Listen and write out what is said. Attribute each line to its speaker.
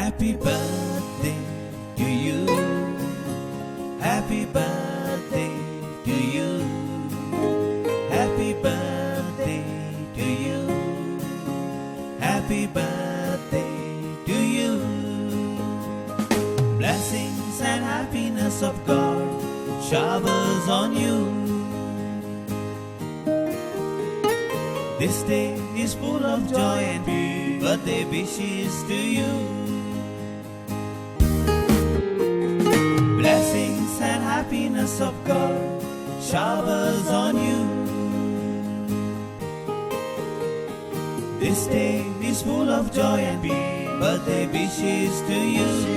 Speaker 1: Happy birthday to you. Happy birthday to you. Happy birthday to you. Happy birthday to you. Blessings and happiness of God showers on you. This day is full of joy and peace. Birthday wishes to you. Blessings and happiness of God showers on you. This day is full of joy and peace. Birthday wishes to you.